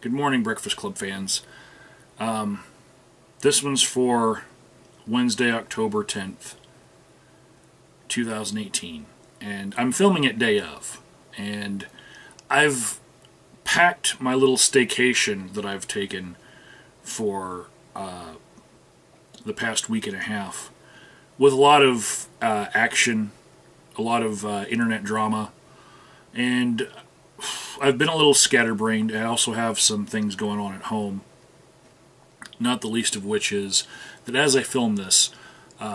Good morning, Breakfast Club fans. This one's for Wednesday, October 10th, 2018. And I'm filming it day of. And I've packed my little staycation that I've taken for the past week and a half with a lot of action, a lot of internet drama, and I've been a little scatterbrained. I also have some things going on at home, not the least of which is that as I film this,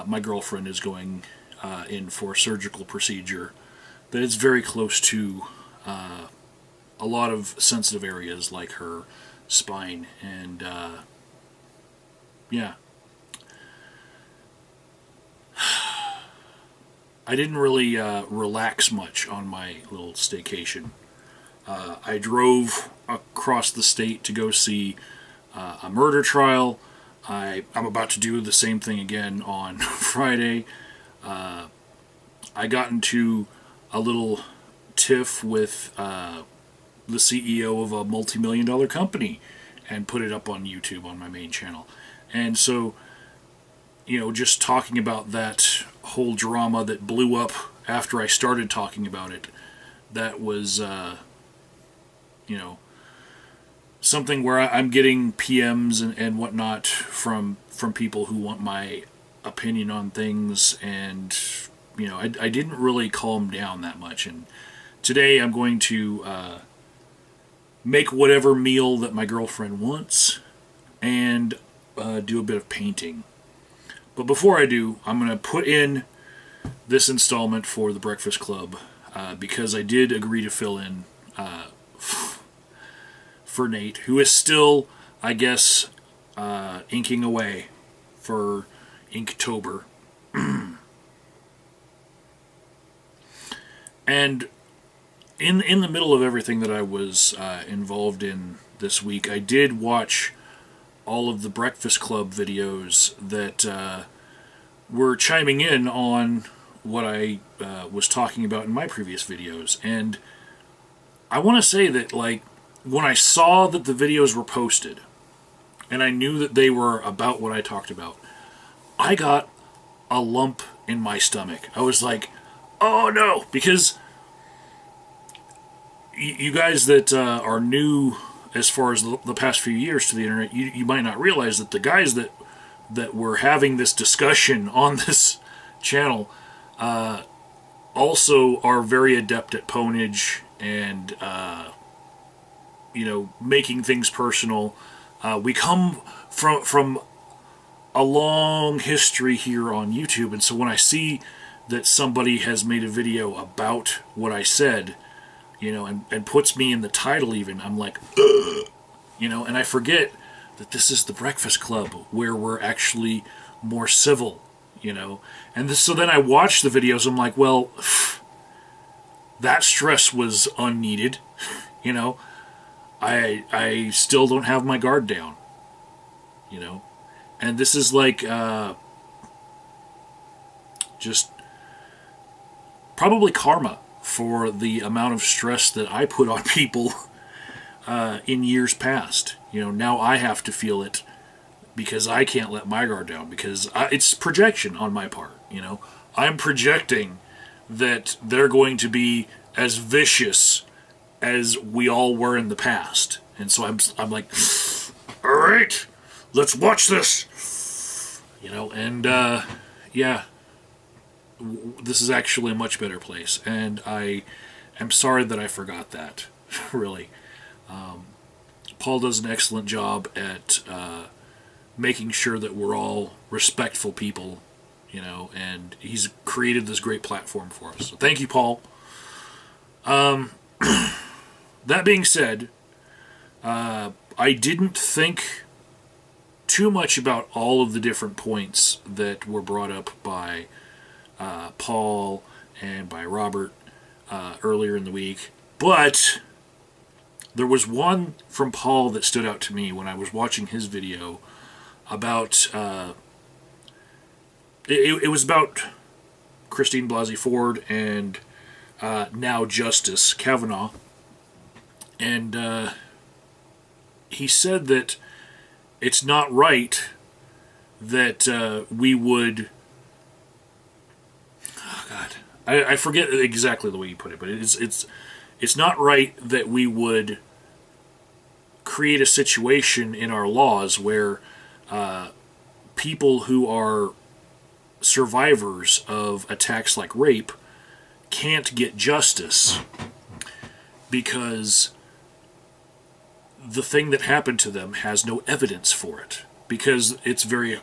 my girlfriend is going in for a surgical procedure that is very close to a lot of sensitive areas like her spine, and yeah. I didn't really relax much on my little staycation. I drove across the state to go see a murder trial. I'm about to do the same thing again on Friday. I got into a little tiff with the CEO of a multi-million-dollar company and put it up on YouTube on my main channel. And so, just talking about that whole drama that blew up after I started talking about it, that was, something where I'm getting PMs and whatnot from people who want my opinion on things, and, I didn't really calm down that much. And today I'm going to make whatever meal that my girlfriend wants and do a bit of painting. But before I do, I'm going to put in this installment for the Breakfast Club because I did agree to fill in for Nate, who is still, I guess, inking away for Inktober. And in the middle of everything that I was involved in this week, I did watch all of the Breakfast Club videos that were chiming in on what I was talking about in my previous videos. And I want to say that, when I saw that the videos were posted, and I knew that they were about what I talked about, I got a lump in my stomach. I was like, oh no, because you guys that are new as far as the past few years to the internet, you might not realize that the guys that were having this discussion on this channel also are very adept at ponage and making things personal. We come from a long history here on YouTube, and so when I see that somebody has made a video about what I said, and puts me in the title even, I'm like, ugh, and I forget that this is the Breakfast Club where we're actually more civil, and so then I watch the videos, I'm like, well, that stress was unneeded, I still don't have my guard down, and this is like, just probably karma for the amount of stress that I put on people in years past. Now I have to feel it because I can't let my guard down, because it's projection on my part. I'm projecting that they're going to be as vicious as we all were in the past. And so I'm like, all right, let's watch this. And yeah, this is actually a much better place, and I am sorry that I forgot that, really. Paul does an excellent job at making sure that we're all respectful people, and he's created this great platform for us. So thank you, Paul. That being said, I didn't think too much about all of the different points that were brought up by Paul and by Robert earlier in the week, but there was one from Paul that stood out to me when I was watching his video about it was about Christine Blasey Ford and now Justice Kavanaugh, and he said that it's not right that we would. Oh God, I forget exactly the way you put it, but it's not right that we would create a situation in our laws where people who are survivors of attacks like rape can't get justice because the thing that happened to them has no evidence for it, because it's very,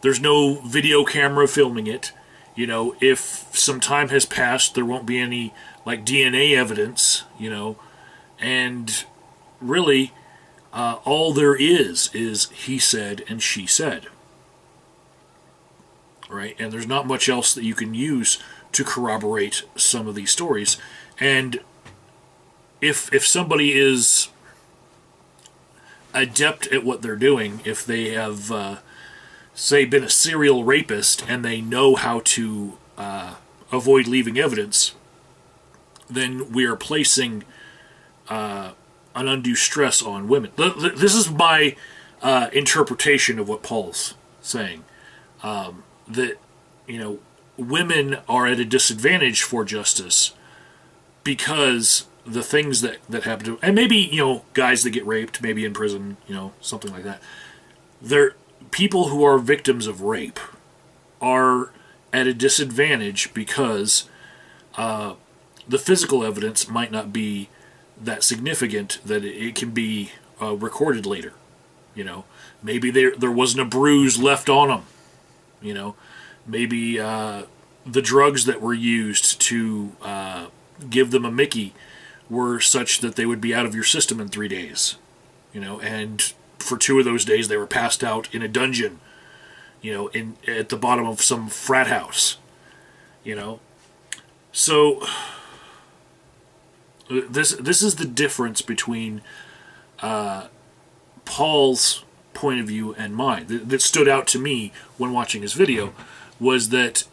there's no video camera filming it. If some time has passed, there won't be any like DNA evidence, and really all there is he said and she said, right? And there's not much else that you can use to corroborate some of these stories. And if somebody is adept at what they're doing, if they have, say, been a serial rapist and they know how to avoid leaving evidence, then we are placing an undue stress on women. This is my interpretation of what Paul's saying. That, women are at a disadvantage for justice because the things that happen to them, and maybe, guys that get raped, maybe in prison, something like that. They're people who are victims of rape are at a disadvantage because the physical evidence might not be that significant that it can be recorded later. Maybe there wasn't a bruise left on them. Maybe the drugs that were used to give them a Mickey were such that they would be out of your system in 3 days. And for 2 of those days they were passed out in a dungeon, at the bottom of some frat house. So this is the difference between Paul's point of view and mine that stood out to me when watching his video, was that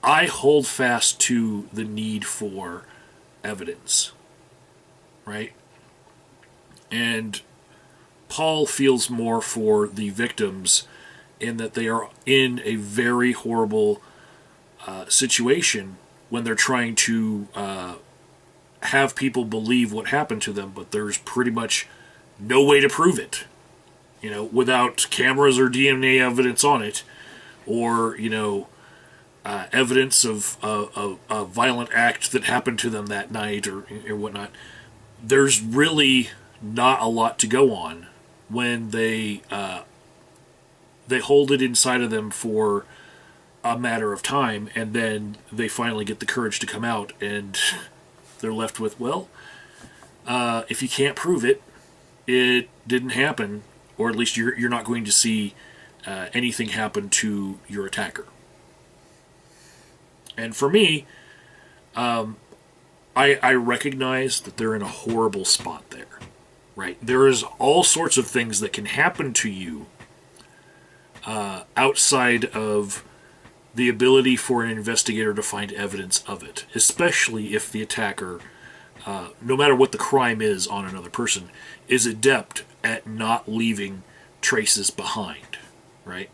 I hold fast to the need for evidence, right? And Paul feels more for the victims in that they are in a very horrible situation when they're trying to have people believe what happened to them, but there's pretty much no way to prove it, without cameras or DNA evidence on it, or, evidence of a violent act that happened to them that night or whatnot. There's really not a lot to go on when they hold it inside of them for a matter of time, and then they finally get the courage to come out, and they're left with, well, if you can't prove it, it didn't happen, or at least you're not going to see anything happen to your attacker. And for me, I recognize that they're in a horrible spot there, right? There is all sorts of things that can happen to you outside of the ability for an investigator to find evidence of it, especially if the attacker, no matter what the crime is on another person, is adept at not leaving traces behind, right?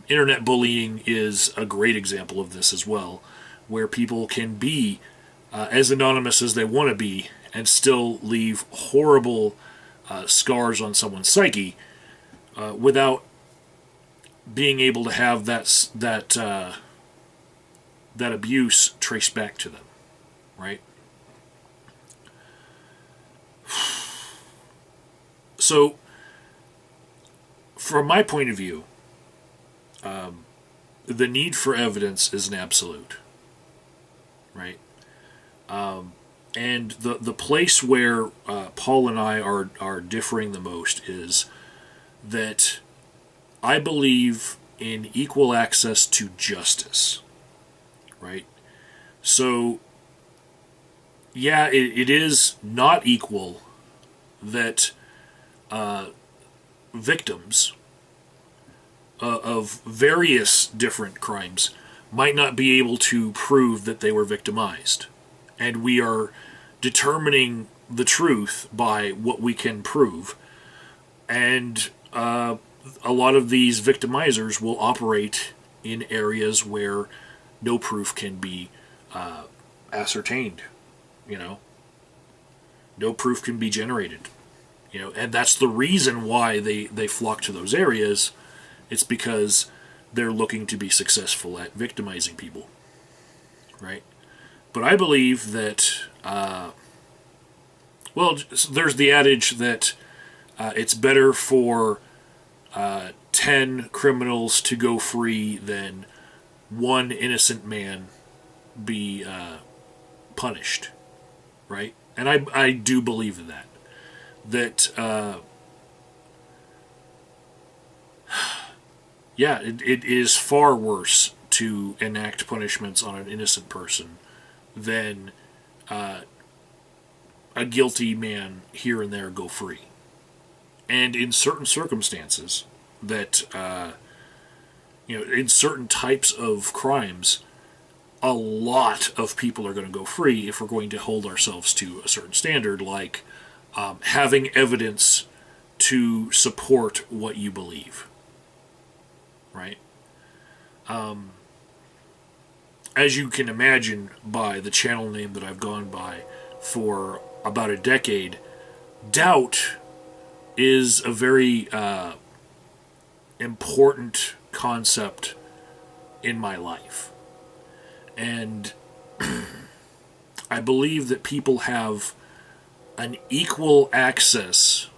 Internet bullying is a great example of this as well, where people can be as anonymous as they want to be and still leave horrible scars on someone's psyche without being able to have that abuse traced back to them, right? So, from my point of view, the need for evidence is an absolute, right? And the place where Paul and I are differing the most is that I believe in equal access to justice, right? So, yeah, it is not equal that victims of various different crimes might not be able to prove that they were victimized. And we are determining the truth by what we can prove. And a lot of these victimizers will operate in areas where no proof can be ascertained. You know, no proof can be generated. You know, and that's the reason why they flock to those areas. It's because they're looking to be successful at victimizing people, right? But I believe that, well, there's the adage that it's better for 10 criminals to go free than one innocent man be punished, right? And I do believe in that. That, yeah, it is far worse to enact punishments on an innocent person than a guilty man here and there go free. And in certain circumstances, that, in certain types of crimes, a lot of people are going to go free if we're going to hold ourselves to a certain standard, like having evidence to support what you believe. Right? As you can imagine by the channel name that I've gone by for about a decade, doubt is a very important concept in my life. And I believe that people have an equal access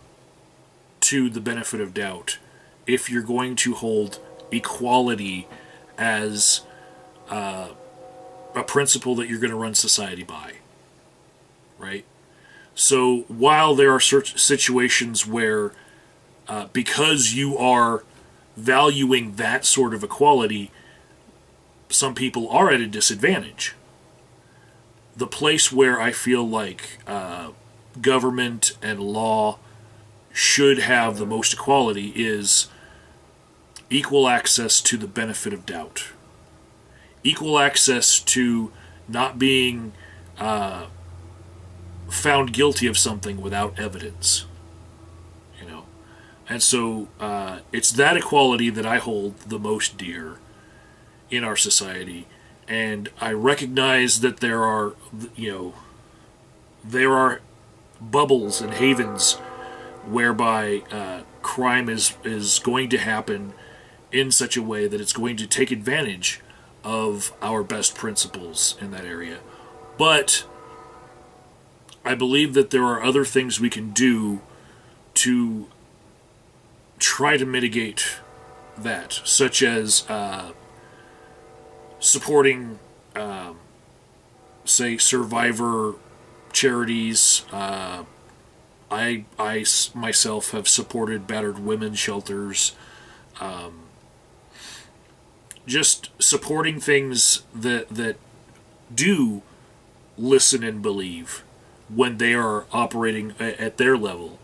to the benefit of doubt if you're going to hold equality as a principle that you're going to run society by. Right? So while there are certain situations where, because you are valuing that sort of equality, some people are at a disadvantage. The place where I feel like government and law should have the most equality is equal access to the benefit of doubt. Equal access to not being found guilty of something without evidence. You know? And so it's that equality that I hold the most dear in our society. And I recognize that there are bubbles and havens whereby crime is going to happen in such a way that it's going to take advantage of our best principles in that area. But I believe that there are other things we can do to try to mitigate that, such as supporting, say, survivor charities. I myself have supported battered women's shelters. Just supporting things that do listen and believe when they are operating at their level.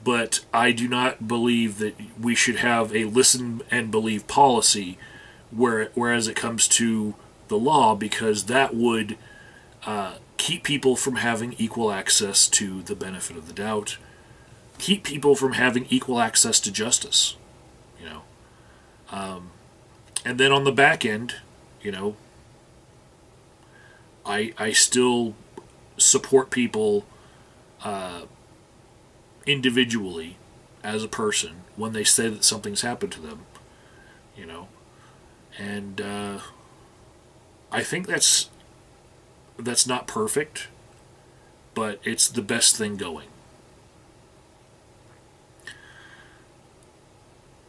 But I do not believe that we should have a listen and believe policy whereas it comes to the law, because that would keep people from having equal access to the benefit of the doubt, keep people from having equal access to justice, you know. And then on the back end, you know, I still support people individually as a person when they say that something's happened to them, you know. And I think that's not perfect, but it's the best thing going.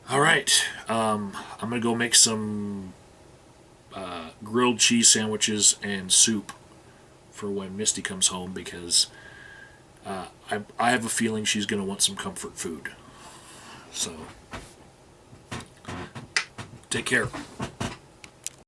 All right, I'm going to go make some grilled cheese sandwiches and soup for when Misty comes home, because I have a feeling she's going to want some comfort food. So, take care.